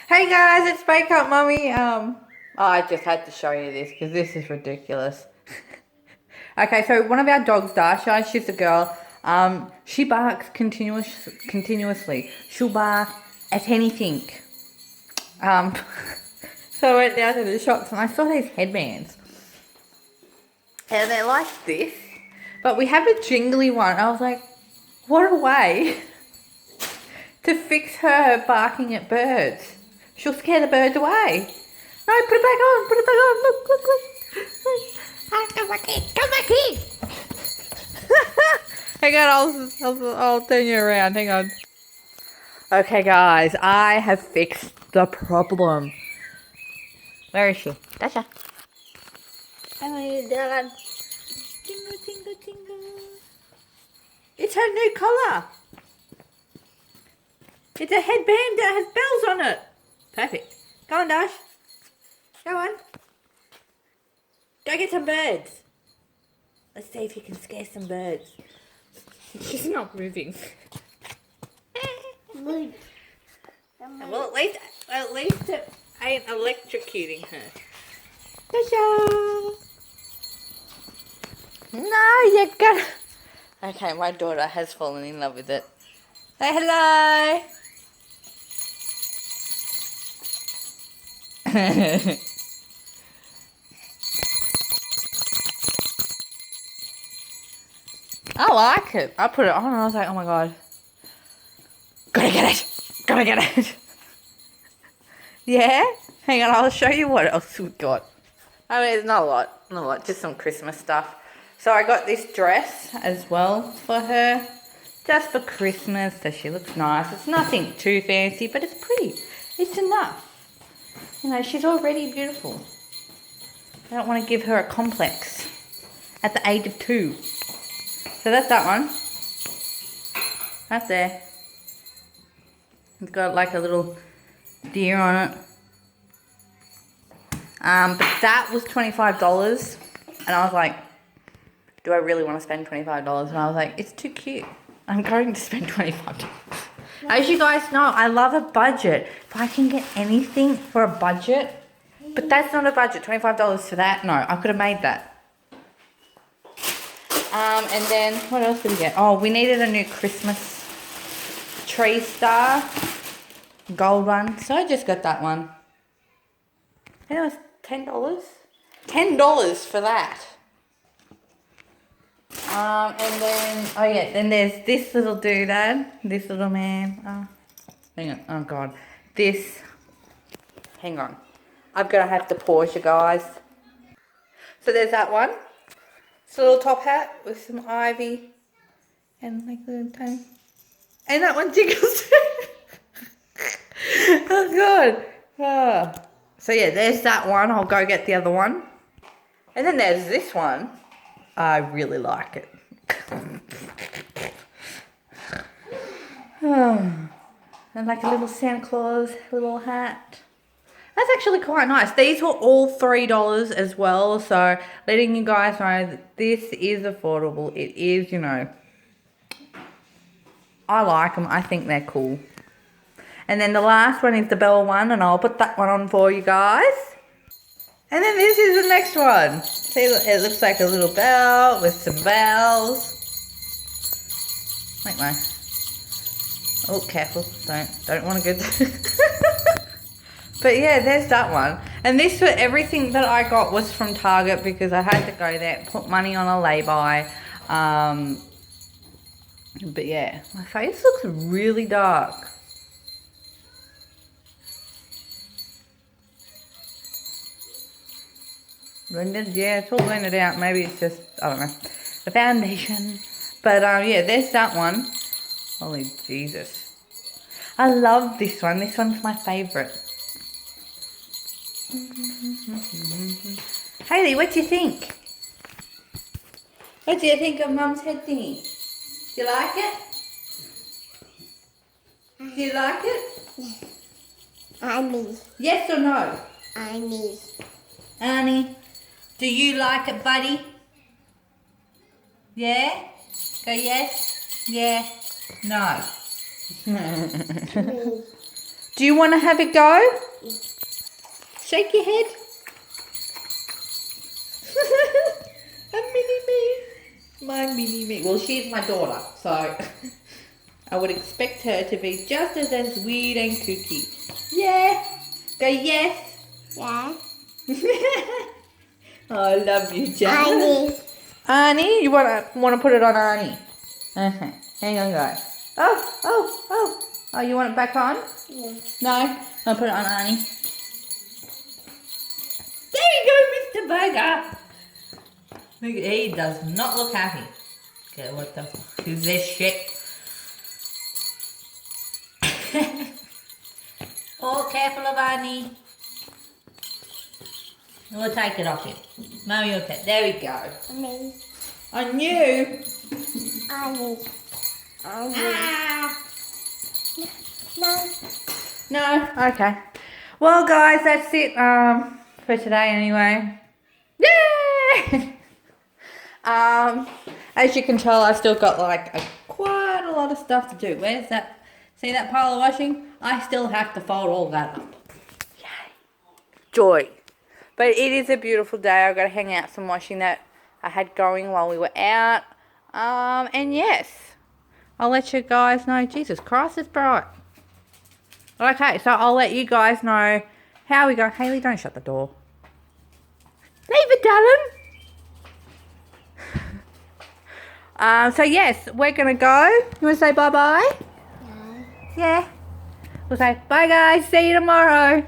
Hey guys, it's Makeup Mummy. I just had to show you this because this is ridiculous. Okay, so one of our dogs, Dasha, she's a girl. She barks continuously. She'll bark at anything. Um, so I went down to the shops and I saw these headbands, and they're like this, but we have a jingly one. I was like, what a way to fix her barking at birds. She'll scare the birds away. No, put it back on. Put it back on. Look, look, look. Come back here. Come back here. Hang on, I'll turn you around. Hang on. Okay, guys, I have fixed the problem. Where is she? Dasha. How are you doing? Tingle, tingle, tingle. It's her new collar. It's a headband that has bells on it. Perfect. Go on, Dash. Go on. Go get some birds. Let's see if you can scare some birds. She's not moving. Well, at least it ain't electrocuting her. Dasha. No, you gotta. Okay, my daughter has fallen in love with it. Say hello. I like it. I put it on and I was like, oh my god. Gotta get it. Gotta get it. Yeah? Hang on, I'll show you what else we got. I mean, it's not a lot. Not a lot. Just some Christmas stuff. So I got this dress as well for her. Just for Christmas, so she looks nice. It's nothing too fancy, but it's pretty. It's enough. You know, she's already beautiful. I don't want to give her a complex at the age of 2. So that's that one. That's there. It's got like a little deer on it. But that was $25. And I was like, do I really want to spend $25? And I was like, it's too cute. I'm going to spend $25. As you guys know, I love a budget. If I can get anything for a budget, but that's not a budget. $25 for that? No, I could have made that. And then what else did we get? Oh, we needed a new Christmas tree star, gold one. So I just got that one. And it was $10. $10 for that. And then, oh yeah, then there's this little doodad, this little man. Oh, hang on, oh god. This, hang on. I'm gonna have to pause you guys. So there's that one. It's a little top hat with some ivy and like little tiny. And that one jiggles. Oh god. Oh. So yeah, there's that one. I'll go get the other one. And then there's this one. I really like it. And like a little Santa Claus little hat. That's actually quite nice. These were all $3 as well. So letting you guys know that this is affordable. It is, you know. I like them. I think they're cool. And then the last one is the bell one. And I'll put that one on for you guys. And then this is the next one. See, it looks like a little bell with some bells. Like my. Oh, careful! Don't want to go. But yeah, there's that one. And this for everything that I got was from Target because I had to go there, put money on a lay-by. But yeah, my face looks really dark. Blended, yeah, it's all blended out. Maybe it's just, I don't know, the foundation. But yeah, there's that one. Holy Jesus. I love this one. This one's my favourite. Hayley, what do you think? What do you think of Mum's head thingy? Do you like it? Do you like it? Annie. Yes or no? Annie. Annie, do you like it, buddy? Yeah? Go yes? Yeah? No. Do you want to have a go? Shake your head. A mini me. My mini me. Well, she's my daughter, so I would expect her to be just as weird and kooky. Yeah. Go yes. Yeah. Oh, I love you, Jack. Annie. Arnie, you want to put it on Arnie? Uh-huh. Hang on, guys. Oh, you want it back on? Yeah. No? I'll put it on Arnie. There you go, Mr. Burger. Look, he does not look happy. Okay, what the fuck is this shit? Oh, careful of Arnie. We'll take it off him. Mummy will take. There we go. Annie. On you. Annie. Annie. Ah. No. No. Okay. Well, guys, that's it. For today, anyway. Yay! As you can tell, I've still got like quite a lot of stuff to do. Where's that? See that pile of washing? I still have to fold all that up. Yay! Joy. But it is a beautiful day. I've got to hang out some washing that I had going while we were out. And yes, I'll let you guys know. Jesus Christ, it's bright. Okay, so I'll let you guys know how we go. Hayley, don't shut the door. Leave it, darling. So yes, we're going to go. You want to say bye-bye? No. Yeah. We'll say bye, guys. See you tomorrow.